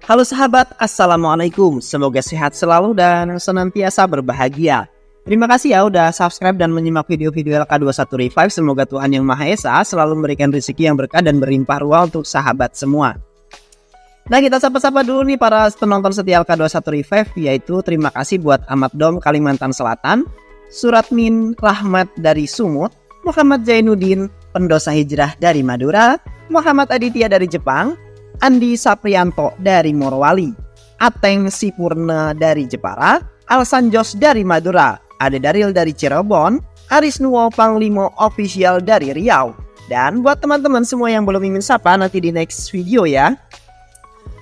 Halo sahabat, Assalamualaikum. Semoga sehat selalu dan senantiasa berbahagia. Terima kasih ya udah subscribe dan menyimak video-video LK21 Revive. Semoga Tuhan Yang Maha Esa selalu memberikan rezeki yang berkah dan berlimpah ruah untuk sahabat semua. Nah, kita sapa-sapa dulu nih para penonton setia LK21 Revive, yaitu terima kasih buat Ahmad Dom Kalimantan Selatan, Suratmin Rahmat dari Sumut, Muhammad Zainuddin pendosa hijrah dari Madura, Muhammad Aditya dari Jepang, Andi Saprianto dari Morowali, Ateng Sipurna dari Jepara, Alsanjos dari Madura, Ade Daril dari Cirebon, Aris Nuwo Panglimo Official dari Riau. Dan buat teman-teman semua yang belum ingin sapa, nanti di next video ya.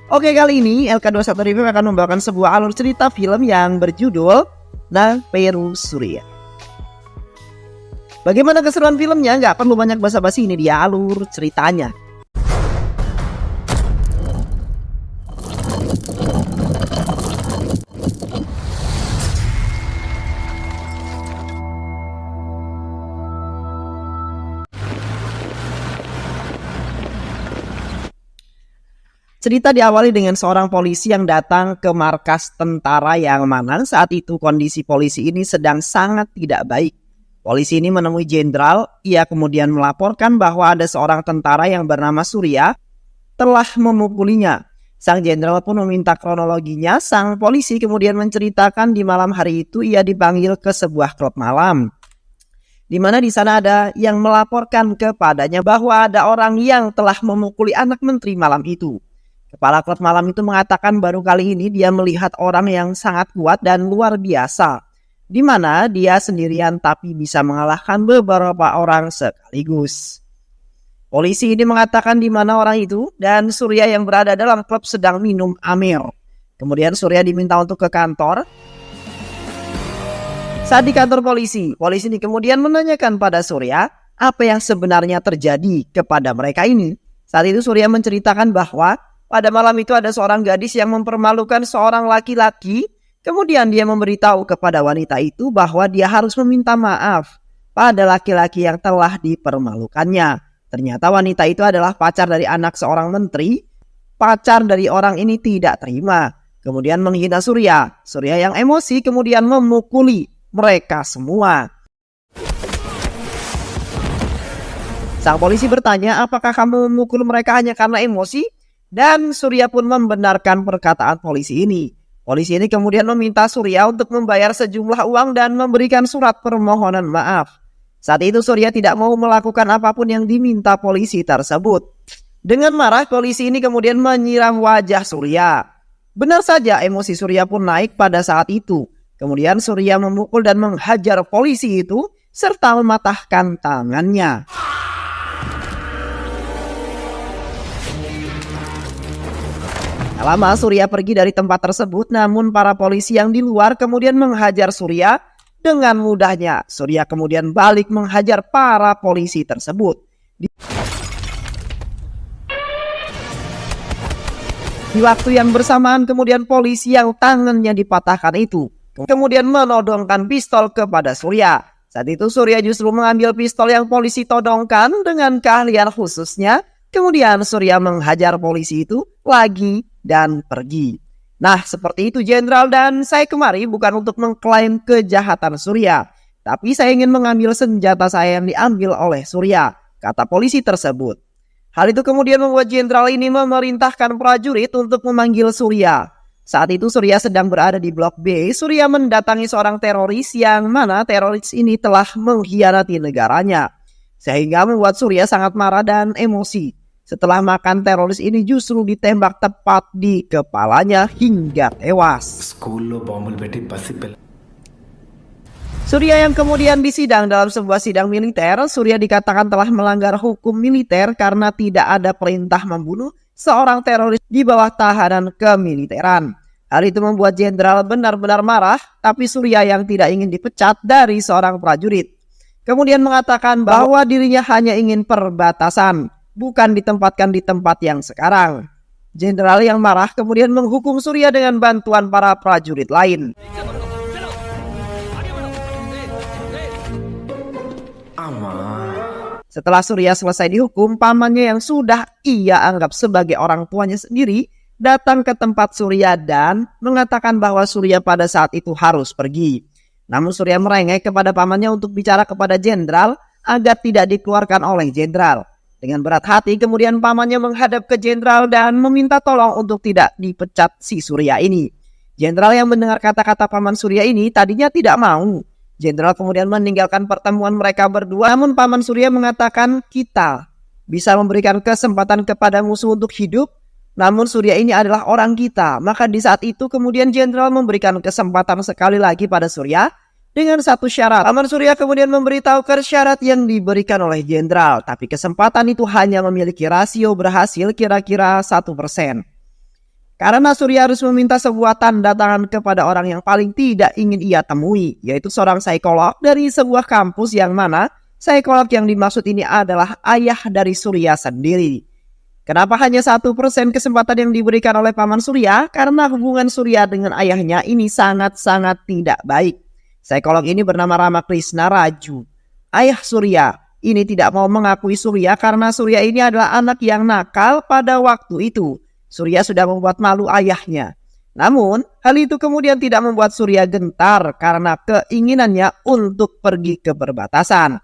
Oke, kali ini LK21 Review akan membawakan sebuah alur cerita film yang berjudul Na Peru Surya. Bagaimana keseruan filmnya? Nggak perlu banyak basa-basi, ini dia alur ceritanya. Cerita diawali dengan seorang polisi yang datang ke markas tentara yang mana saat itu kondisi polisi ini sedang sangat tidak baik. Polisi ini menemui jenderal, ia kemudian melaporkan bahwa ada seorang tentara yang bernama Surya telah memukulinya. Sang jenderal pun meminta kronologinya. Sang polisi kemudian menceritakan di malam hari itu ia dipanggil ke sebuah klub malam, di mana di sana ada yang melaporkan kepadanya bahwa ada orang yang telah memukuli anak menteri malam itu. Kepala klub malam itu mengatakan baru kali ini dia melihat orang yang sangat kuat dan luar biasa, di mana dia sendirian tapi bisa mengalahkan beberapa orang sekaligus. Polisi ini mengatakan di mana orang itu, dan Surya yang berada dalam klub sedang minum amir. Kemudian Surya diminta untuk ke kantor. Saat di kantor polisi ini kemudian menanyakan pada Surya apa yang sebenarnya terjadi kepada mereka ini. Saat itu Surya menceritakan bahwa pada malam itu ada seorang gadis yang mempermalukan seorang laki-laki. Kemudian dia memberitahu kepada wanita itu bahwa dia harus meminta maaf pada laki-laki yang telah dipermalukannya. Ternyata wanita itu adalah pacar dari anak seorang menteri. Pacar dari orang ini tidak terima, kemudian menghina Surya. Surya yang emosi kemudian memukuli mereka semua. Sang polisi bertanya, apakah kamu memukul mereka hanya karena emosi? Dan Surya pun membenarkan perkataan polisi ini. Polisi ini kemudian meminta Surya untuk membayar sejumlah uang dan memberikan surat permohonan maaf. Saat itu Surya tidak mau melakukan apapun yang diminta polisi tersebut. Dengan marah, polisi ini kemudian menyiram wajah Surya. Benar saja, emosi Surya pun naik pada saat itu. Kemudian Surya memukul dan menghajar polisi itu serta mematahkan tangannya. Lama Surya pergi dari tempat tersebut, namun para polisi yang di luar kemudian menghajar Surya dengan mudahnya. Surya kemudian balik menghajar para polisi tersebut. Di waktu yang bersamaan kemudian polisi yang tangannya dipatahkan itu kemudian menodongkan pistol kepada Surya. Saat itu Surya justru mengambil pistol yang polisi todongkan dengan keahlian khususnya. Kemudian Surya menghajar polisi itu lagi dan pergi. Nah, seperti itu jenderal, dan saya kemari bukan untuk mengklaim kejahatan Surya, tapi saya ingin mengambil senjata saya yang diambil oleh Surya, kata polisi tersebut. Hal itu kemudian membuat jenderal ini memerintahkan prajurit untuk memanggil Surya. Saat itu Surya sedang berada di blok B. Surya mendatangi seorang teroris yang mana teroris ini telah mengkhianati negaranya, sehingga membuat Surya sangat marah dan emosi. Setelah makan, teroris ini justru ditembak tepat di kepalanya hingga tewas. Surya yang kemudian disidang dalam sebuah sidang militer. Surya dikatakan telah melanggar hukum militer karena tidak ada perintah membunuh seorang teroris di bawah tahanan kemiliteran. Hal itu membuat jenderal benar-benar marah, tapi Surya yang tidak ingin dipecat dari seorang prajurit kemudian mengatakan bahwa dirinya hanya ingin perbatasan, bukan ditempatkan di tempat yang sekarang. Jenderal yang marah kemudian menghukum Surya dengan bantuan para prajurit lain. Setelah Surya selesai dihukum, pamannya yang sudah ia anggap sebagai orang tuanya sendiri datang ke tempat Surya dan mengatakan bahwa Surya pada saat itu harus pergi. Namun Surya merengek kepada pamannya untuk bicara kepada jenderal agar tidak dikeluarkan oleh jenderal. Dengan berat hati kemudian pamannya menghadap ke jenderal dan meminta tolong untuk tidak dipecat si Surya ini. Jenderal yang mendengar kata-kata paman Surya ini tadinya tidak mau. Jenderal kemudian meninggalkan pertemuan mereka berdua, namun paman Surya mengatakan kita bisa memberikan kesempatan kepada musuh untuk hidup, namun Surya ini adalah orang kita. Maka di saat itu kemudian jenderal memberikan kesempatan sekali lagi pada Surya dengan satu syarat. Paman Surya kemudian memberitahukan syarat yang diberikan oleh jenderal, tapi kesempatan itu hanya memiliki rasio berhasil kira-kira 1%. Karena Surya harus meminta sebuah tanda tangan kepada orang yang paling tidak ingin ia temui, yaitu seorang psikolog dari sebuah kampus yang mana psikolog yang dimaksud ini adalah ayah dari Surya sendiri. Kenapa hanya 1% kesempatan yang diberikan oleh paman Surya? Karena hubungan Surya dengan ayahnya ini sangat-sangat tidak baik. Psikolog ini bernama Ramakrishna Raju. Ayah Surya ini tidak mau mengakui Surya karena Surya ini adalah anak yang nakal pada waktu itu. Surya sudah membuat malu ayahnya. Namun, hal itu kemudian tidak membuat Surya gentar karena keinginannya untuk pergi ke perbatasan.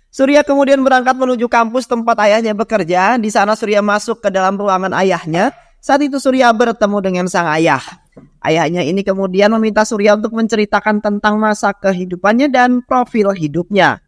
Surya kemudian berangkat menuju kampus tempat ayahnya bekerja. Di sana Surya masuk ke dalam ruangan ayahnya. Saat itu Surya bertemu dengan sang ayah. Ayahnya ini kemudian meminta Surya untuk menceritakan tentang masa kehidupannya dan profil hidupnya.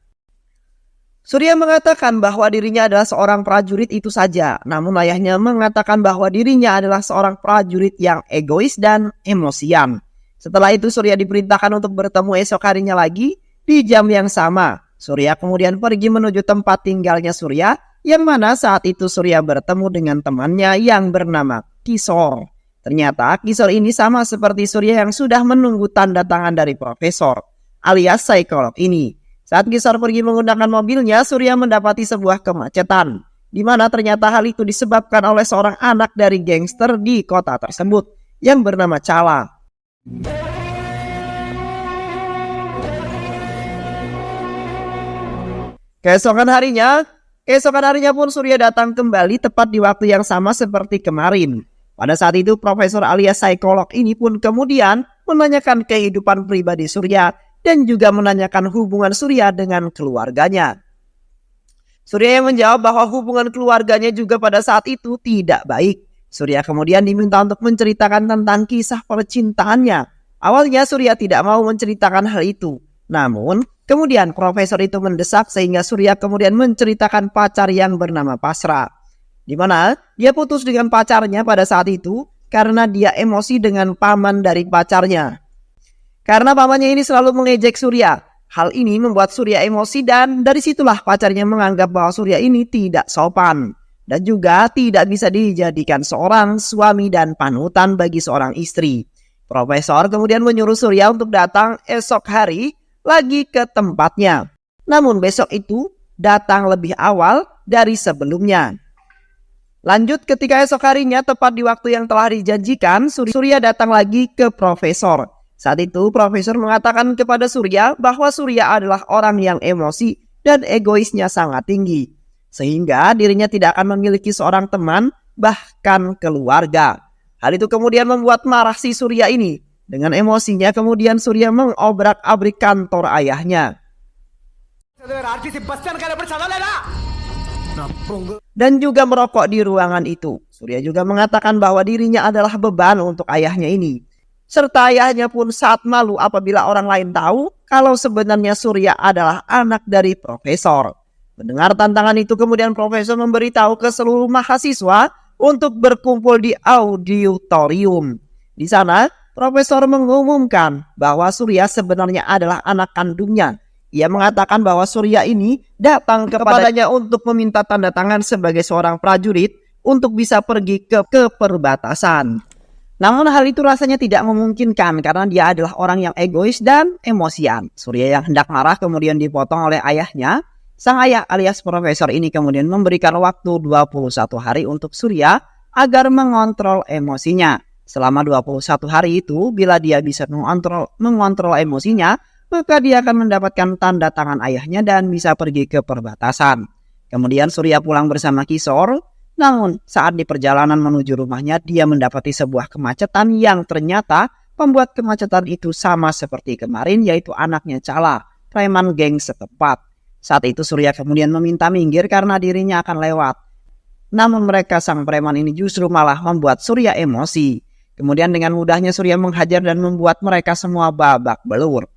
Surya mengatakan bahwa dirinya adalah seorang prajurit itu saja. Namun ayahnya mengatakan bahwa dirinya adalah seorang prajurit yang egois dan emosian. Setelah itu Surya diperintahkan untuk bertemu esok harinya lagi di jam yang sama. Surya kemudian pergi menuju tempat tinggalnya Surya, yang mana saat itu Surya bertemu dengan temannya yang bernama Kishore. Ternyata Kishore ini sama seperti Surya yang sudah menunggu tanda tangan dari profesor alias psikolog ini. Saat Kishore pergi menggunakan mobilnya, Surya mendapati sebuah kemacetan, di mana ternyata hal itu disebabkan oleh seorang anak dari gangster di kota tersebut yang bernama Chala. Keesokan harinya pun Surya datang kembali tepat di waktu yang sama seperti kemarin. Pada saat itu profesor alias psikolog ini pun kemudian menanyakan kehidupan pribadi Surya dan juga menanyakan hubungan Surya dengan keluarganya. Surya yang menjawab bahwa hubungan keluarganya juga pada saat itu tidak baik. Surya kemudian diminta untuk menceritakan tentang kisah percintaannya. Awalnya Surya tidak mau menceritakan hal itu. Namun kemudian profesor itu mendesak sehingga Surya kemudian menceritakan pacar yang bernama Pasra. Di mana dia putus dengan pacarnya pada saat itu karena dia emosi dengan paman dari pacarnya. Karena pamannya ini selalu mengejek Surya. Hal ini membuat Surya emosi dan dari situlah pacarnya menganggap bahwa Surya ini tidak sopan. Dan juga tidak bisa dijadikan seorang suami dan panutan bagi seorang istri. Profesor kemudian menyuruh Surya untuk datang esok hari lagi ke tempatnya. Namun besok itu datang lebih awal dari sebelumnya. Lanjut ketika esok harinya tepat di waktu yang telah dijanjikan, Surya datang lagi ke profesor. Saat itu profesor mengatakan kepada Surya bahwa Surya adalah orang yang emosi dan egoisnya sangat tinggi. Sehingga dirinya tidak akan memiliki seorang teman, bahkan keluarga. Hal itu kemudian membuat marah si Surya ini. Dengan emosinya kemudian Surya mengobrak-abrik kantor ayahnya. Dan juga merokok di ruangan itu. Surya juga mengatakan bahwa dirinya adalah beban untuk ayahnya ini. Serta ayahnya pun saat malu apabila orang lain tahu kalau sebenarnya Surya adalah anak dari profesor. Mendengar tantangan itu kemudian profesor memberitahu ke seluruh mahasiswa untuk berkumpul di auditorium. Di sana profesor mengumumkan bahwa Surya sebenarnya adalah anak kandungnya. Ia mengatakan bahwa Surya ini datang kepadanya untuk meminta tanda tangan sebagai seorang prajurit untuk bisa pergi ke perbatasan. Namun hal itu rasanya tidak memungkinkan karena dia adalah orang yang egois dan emosian. Surya yang hendak marah kemudian dipotong oleh ayahnya. Sang ayah alias profesor ini kemudian memberikan waktu 21 hari untuk Surya agar mengontrol emosinya. Selama 21 hari itu bila dia bisa mengontrol emosinya, maka dia akan mendapatkan tanda tangan ayahnya dan bisa pergi ke perbatasan. Kemudian Surya pulang bersama Kishore, namun saat di perjalanan menuju rumahnya dia mendapati sebuah kemacetan yang ternyata pembuat kemacetan itu sama seperti kemarin, yaitu anaknya Chala, preman geng setempat. Saat itu Surya kemudian meminta minggir karena dirinya akan lewat. Namun mereka sang preman ini justru malah membuat Surya emosi. Kemudian dengan mudahnya Surya menghajar dan membuat mereka semua babak belur.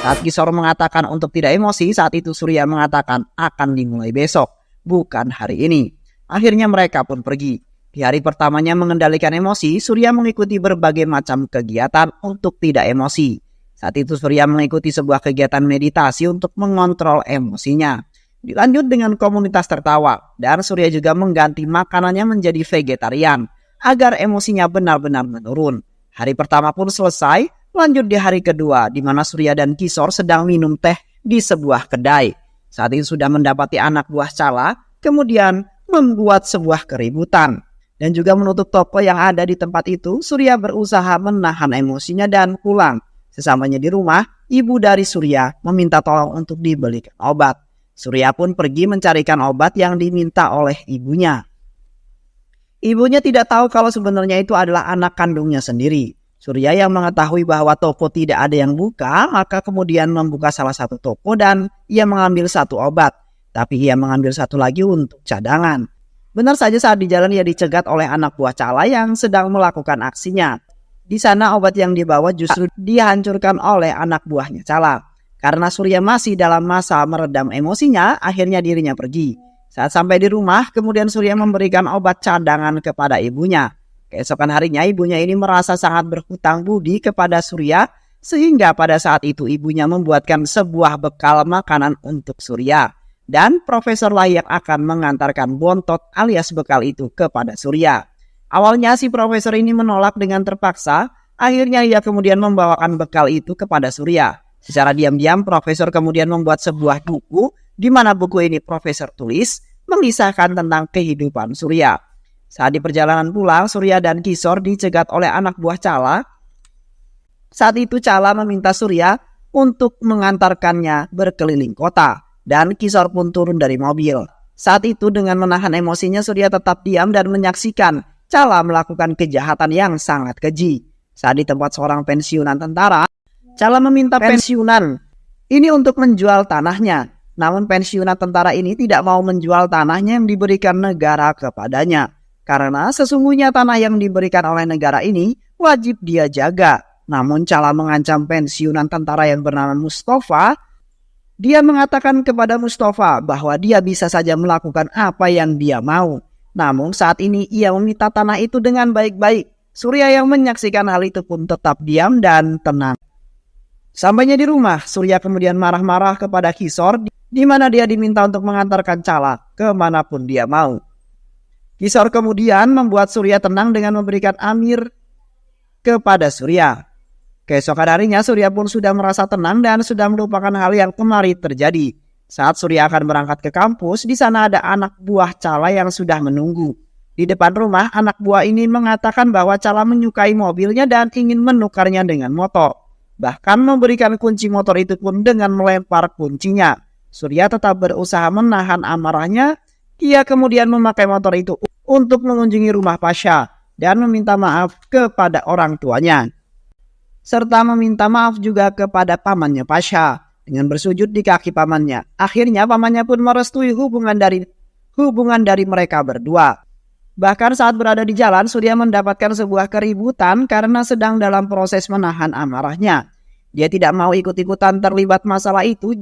Saat Kishore mengatakan untuk tidak emosi, saat itu Surya mengatakan akan dimulai besok, bukan hari ini. Akhirnya mereka pun pergi. Di hari pertamanya mengendalikan emosi, Surya mengikuti berbagai macam kegiatan untuk tidak emosi. Saat itu Surya mengikuti sebuah kegiatan meditasi untuk mengontrol emosinya. Dilanjut dengan komunitas tertawa, dan Surya juga mengganti makanannya menjadi vegetarian agar emosinya benar-benar menurun. Hari pertama pun selesai, lanjut di hari kedua di mana Surya dan Kishore sedang minum teh di sebuah kedai. Saat itu sudah mendapati anak buah Chala, kemudian membuat sebuah keributan. Dan juga menutup toko yang ada di tempat itu, Surya berusaha menahan emosinya dan pulang. Sesampainya di rumah, ibu dari Surya meminta tolong untuk dibelikan obat. Surya pun pergi mencarikan obat yang diminta oleh ibunya. Ibunya tidak tahu kalau sebenarnya itu adalah anak kandungnya sendiri. Surya yang mengetahui bahwa toko tidak ada yang buka, maka kemudian membuka salah satu toko dan ia mengambil satu obat. Tapi ia mengambil satu lagi untuk cadangan. Benar saja saat di jalan ia dicegat oleh anak buah Chala yang sedang melakukan aksinya. Di sana obat yang dibawa justru dihancurkan oleh anak buahnya Chala. Karena Surya masih dalam masa meredam emosinya, akhirnya dirinya pergi. Saat sampai di rumah, kemudian Surya memberikan obat cadangan kepada ibunya. Keesokan harinya ibunya ini merasa sangat berhutang budi kepada Surya, sehingga pada saat itu ibunya membuatkan sebuah bekal makanan untuk Surya. Dan profesor lah yang akan mengantarkan bontot alias bekal itu kepada Surya. Awalnya si profesor ini menolak dengan terpaksa, akhirnya ia kemudian membawakan bekal itu kepada Surya. Secara diam-diam profesor kemudian membuat sebuah buku, di mana buku ini profesor tulis mengisahkan tentang kehidupan Surya. Saat di perjalanan pulang, Surya dan Kishore dicegat oleh anak buah Chala. Saat itu Chala meminta Surya untuk mengantarkannya berkeliling kota. Dan Kishore pun turun dari mobil. Saat itu dengan menahan emosinya Surya tetap diam dan menyaksikan Chala melakukan kejahatan yang sangat keji. Saat di tempat seorang pensiunan tentara, Chala meminta pensiunan ini untuk menjual tanahnya. Namun pensiunan tentara ini tidak mau menjual tanahnya yang diberikan negara kepadanya. Karena sesungguhnya tanah yang diberikan oleh negara ini wajib dia jaga. Namun Chala mengancam pensiunan tentara yang bernama Mustafa. Dia mengatakan kepada Mustafa bahwa dia bisa saja melakukan apa yang dia mau. Namun saat ini ia meminta tanah itu dengan baik-baik. Surya yang menyaksikan hal itu pun tetap diam dan tenang. Sampainya di rumah, Surya kemudian marah-marah kepada Kishore, di mana dia diminta untuk mengantarkan Chala kemanapun dia mau. Kishore kemudian membuat Surya tenang dengan memberikan amir kepada Surya. Keesokan harinya Surya pun sudah merasa tenang dan sudah melupakan hal yang kemarin terjadi. Saat Surya akan berangkat ke kampus, di sana ada anak buah Chala yang sudah menunggu. Di depan rumah, anak buah ini mengatakan bahwa Chala menyukai mobilnya dan ingin menukarnya dengan motor. Bahkan memberikan kunci motor itu pun dengan melempar kuncinya. Surya tetap berusaha menahan amarahnya. Ia kemudian memakai motor itu untuk mengunjungi rumah Pasha dan meminta maaf kepada orang tuanya. Serta meminta maaf juga kepada pamannya Pasha dengan bersujud di kaki pamannya. Akhirnya pamannya pun merestui hubungan dari mereka berdua. Bahkan saat berada di jalan, Surya mendapatkan sebuah keributan karena sedang dalam proses menahan amarahnya. Dia tidak mau ikut-ikutan terlibat masalah itu,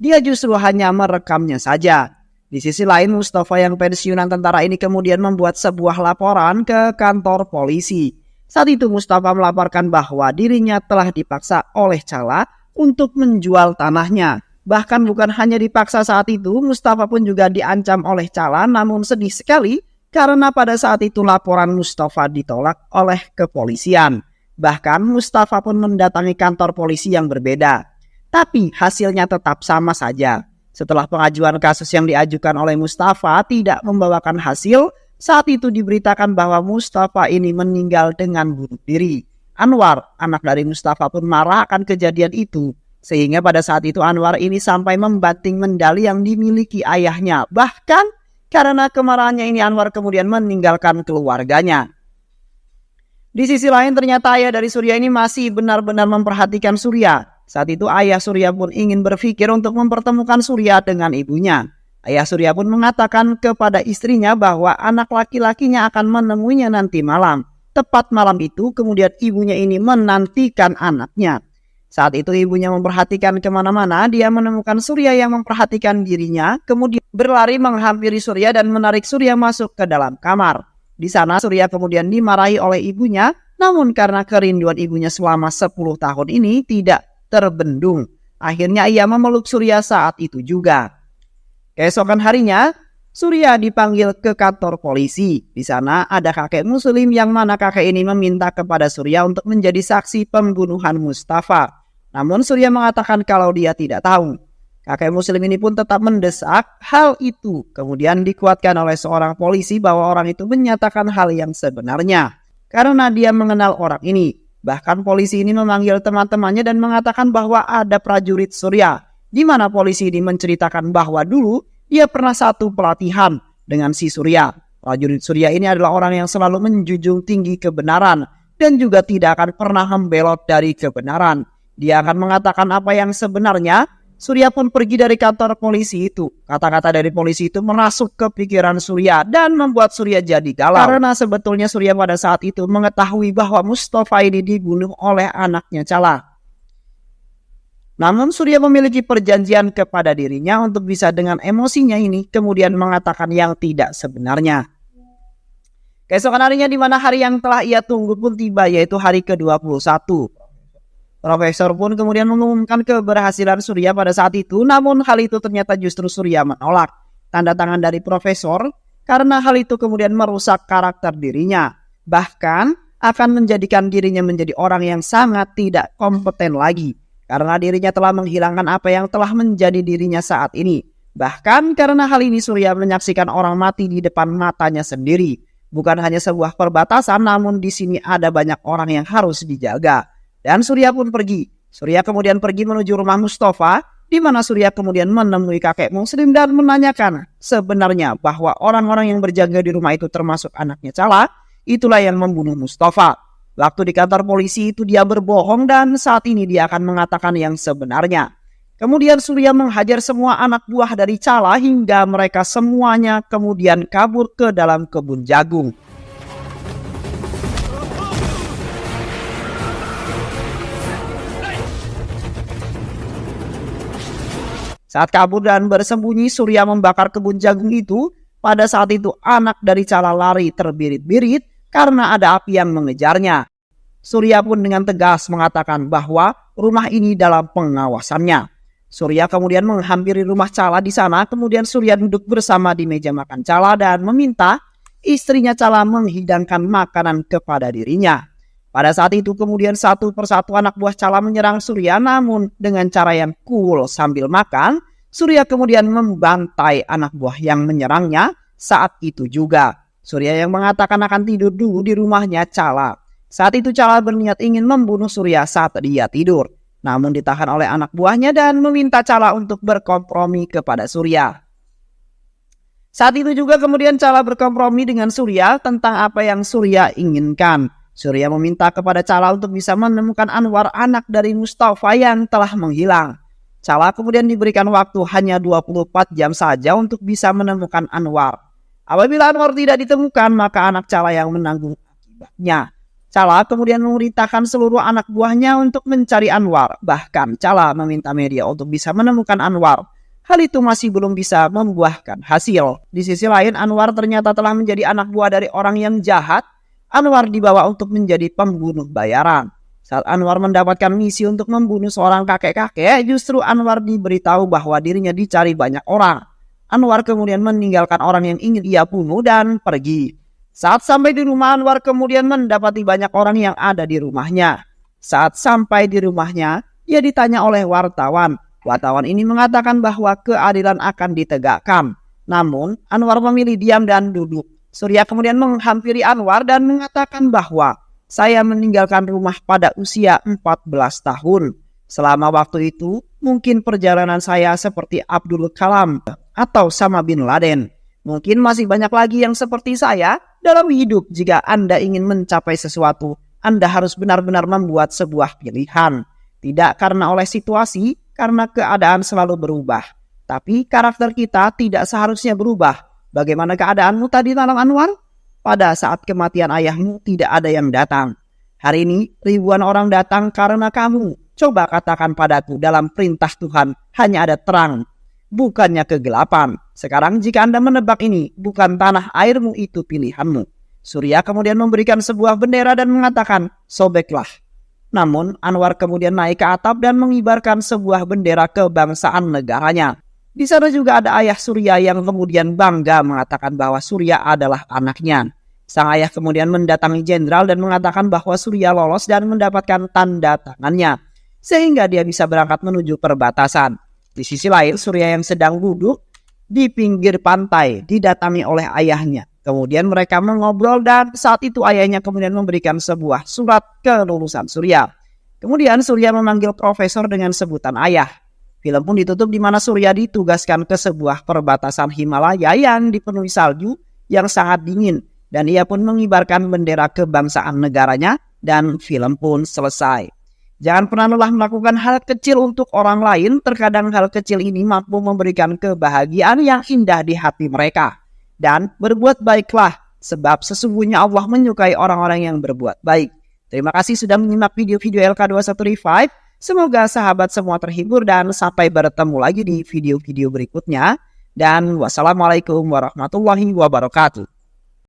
dia justru hanya merekamnya saja. Di sisi lain, Mustafa yang pensiunan tentara ini kemudian membuat sebuah laporan ke kantor polisi. Saat itu Mustafa melaporkan bahwa dirinya telah dipaksa oleh Chala untuk menjual tanahnya. Bahkan bukan hanya dipaksa saat itu, Mustafa pun juga diancam oleh Chala, namun sedih sekali karena pada saat itu laporan Mustafa ditolak oleh kepolisian. Bahkan Mustafa pun mendatangi kantor polisi yang berbeda. Tapi hasilnya tetap sama saja. Setelah pengajuan kasus yang diajukan oleh Mustafa tidak membawakan hasil, saat itu diberitakan bahwa Mustafa ini meninggal dengan bunuh diri. Anwar, anak dari Mustafa pun marah akan kejadian itu. Sehingga pada saat itu Anwar ini sampai membanting medali yang dimiliki ayahnya. Bahkan karena kemarahannya ini Anwar kemudian meninggalkan keluarganya. Di sisi lain ternyata ayah dari Surya ini masih benar-benar memperhatikan Surya. Saat itu ayah Surya pun ingin berpikir untuk mempertemukan Surya dengan ibunya. Ayah Surya pun mengatakan kepada istrinya bahwa anak laki-lakinya akan menemuinya nanti malam. Tepat malam itu kemudian ibunya ini menantikan anaknya. Saat itu ibunya memperhatikan kemana-mana, dia menemukan Surya yang memperhatikan dirinya, kemudian berlari menghampiri Surya dan menarik Surya masuk ke dalam kamar. Di sana Surya kemudian dimarahi oleh ibunya, namun karena kerinduan ibunya selama 10 tahun ini tidak terbendung. Akhirnya ia memeluk Surya saat itu juga. Keesokan harinya, Surya dipanggil ke kantor polisi. Di sana ada kakek muslim yang mana kakek ini meminta kepada Surya untuk menjadi saksi pembunuhan Mustafa. Namun Surya mengatakan kalau dia tidak tahu. Kakek muslim ini pun tetap mendesak hal itu. Kemudian dikuatkan oleh seorang polisi bahwa orang itu menyatakan hal yang sebenarnya. Karena dia mengenal orang ini. Bahkan polisi ini memanggil teman-temannya dan mengatakan bahwa ada prajurit Surya. Di mana polisi ini menceritakan bahwa dulu dia pernah satu pelatihan dengan si Surya. Prajurit Surya ini adalah orang yang selalu menjunjung tinggi kebenaran. Dan juga tidak akan pernah membelot dari kebenaran. Dia akan mengatakan apa yang sebenarnya. Surya pun pergi dari kantor polisi itu. Kata-kata dari polisi itu merasuk ke pikiran Surya dan membuat Surya jadi galau. Karena sebetulnya Surya pada saat itu mengetahui bahwa Mustafa ini dibunuh oleh anaknya Cala. Namun Surya memiliki perjanjian kepada dirinya untuk bisa dengan emosinya ini kemudian mengatakan yang tidak sebenarnya. Keesokan harinya di mana hari yang telah ia tunggu pun tiba, yaitu hari ke-21. Profesor pun kemudian mengumumkan keberhasilan Surya pada saat itu, namun hal itu ternyata justru Surya menolak tanda tangan dari profesor karena hal itu kemudian merusak karakter dirinya. Bahkan akan menjadikan dirinya menjadi orang yang sangat tidak kompeten lagi karena dirinya telah menghilangkan apa yang telah menjadi dirinya saat ini. Bahkan karena hal ini Surya menyaksikan orang mati di depan matanya sendiri. Bukan hanya sebuah perbatasan, namun di sini ada banyak orang yang harus dijaga. Dan Surya pun pergi. Surya kemudian pergi menuju rumah Mustafa, di mana Surya kemudian menemui kakek muslim dan menanyakan sebenarnya bahwa orang-orang yang berjaga di rumah itu termasuk anaknya Cala, itulah yang membunuh Mustafa. Waktu di kantor polisi itu dia berbohong dan saat ini dia akan mengatakan yang sebenarnya. Kemudian Surya menghajar semua anak buah dari Cala hingga mereka semuanya kemudian kabur ke dalam kebun jagung. Saat kabur dan bersembunyi, Surya membakar kebun jagung itu. Pada saat itu anak dari Cala lari terbirit-birit karena ada api yang mengejarnya. Surya pun dengan tegas mengatakan bahwa rumah ini dalam pengawasannya. Surya kemudian menghampiri rumah Cala di sana. Kemudian Surya duduk bersama di meja makan Cala dan meminta istrinya Cala menghidangkan makanan kepada dirinya. Pada saat itu kemudian satu persatu anak buah Cala menyerang Surya, namun dengan cara yang cool sambil makan, Surya kemudian membantai anak buah yang menyerangnya saat itu juga. Surya yang mengatakan akan tidur dulu di rumahnya Cala. Saat itu Cala berniat ingin membunuh Surya saat dia tidur, namun ditahan oleh anak buahnya dan meminta Cala untuk berkompromi kepada Surya. Saat itu juga kemudian Cala berkompromi dengan Surya tentang apa yang Surya inginkan. Surya meminta kepada Cala untuk bisa menemukan Anwar, anak dari Mustafa yang telah menghilang. Cala kemudian diberikan waktu hanya 24 jam saja untuk bisa menemukan Anwar. Apabila Anwar tidak ditemukan, maka anak Cala yang menanggung akibatnya. Cala kemudian memerintahkan seluruh anak buahnya untuk mencari Anwar. Bahkan Cala meminta media untuk bisa menemukan Anwar. Hal itu masih belum bisa membuahkan hasil. Di sisi lain, Anwar ternyata telah menjadi anak buah dari orang yang jahat. Anwar dibawa untuk menjadi pembunuh bayaran. Saat Anwar mendapatkan misi untuk membunuh seorang kakek-kakek, justru Anwar diberitahu bahwa dirinya dicari banyak orang. Anwar kemudian meninggalkan orang yang ingin ia bunuh dan pergi. Saat sampai di rumah, Anwar kemudian mendapati banyak orang yang ada di rumahnya. Saat sampai di rumahnya, ia ditanya oleh wartawan Wartawan ini mengatakan bahwa keadilan akan ditegakkan. Namun, Anwar memilih diam dan duduk. Surya kemudian menghampiri Anwar dan mengatakan bahwa saya meninggalkan rumah pada usia 14 tahun. Selama waktu itu, mungkin perjalanan saya seperti Abdul Kalam atau Osama bin Laden. Mungkin masih banyak lagi yang seperti saya dalam hidup. Jika Anda ingin mencapai sesuatu, Anda harus benar-benar membuat sebuah pilihan. Tidak karena oleh situasi, karena keadaan selalu berubah. Tapi karakter kita tidak seharusnya berubah. Bagaimana keadaanmu tadi, Talang Anwar? Pada saat kematian ayahmu tidak ada yang datang. Hari ini ribuan orang datang karena kamu. Coba katakan padaku, dalam perintah Tuhan hanya ada terang, bukannya kegelapan. Sekarang jika Anda menebak ini bukan tanah airmu, itu pilihanmu. Surya kemudian memberikan sebuah bendera dan mengatakan, sobeklah. Namun Anwar kemudian naik ke atap dan mengibarkan sebuah bendera kebangsaan negaranya. Di sana juga ada ayah Surya yang kemudian bangga mengatakan bahwa Surya adalah anaknya. Sang ayah kemudian mendatangi jenderal dan mengatakan bahwa Surya lolos dan mendapatkan tanda tangannya, sehingga dia bisa berangkat menuju perbatasan. Di sisi lain, Surya yang sedang duduk di pinggir pantai didatangi oleh ayahnya. Kemudian mereka mengobrol dan saat itu ayahnya kemudian memberikan sebuah surat kelulusan Surya. Kemudian Surya memanggil profesor dengan sebutan ayah. Film pun ditutup di mana Surya ditugaskan ke sebuah perbatasan Himalaya yang dipenuhi salju yang sangat dingin. Dan ia pun mengibarkan bendera kebangsaan negaranya dan film pun selesai. Jangan pernah lelah melakukan hal kecil untuk orang lain. Terkadang hal kecil ini mampu memberikan kebahagiaan yang indah di hati mereka. Dan berbuat baiklah, sebab sesungguhnya Allah menyukai orang-orang yang berbuat baik. Terima kasih sudah menyimak video-video LK21 Revive. Semoga sahabat semua terhibur dan sampai bertemu lagi di video-video berikutnya. Dan wassalamualaikum warahmatullahi wabarakatuh.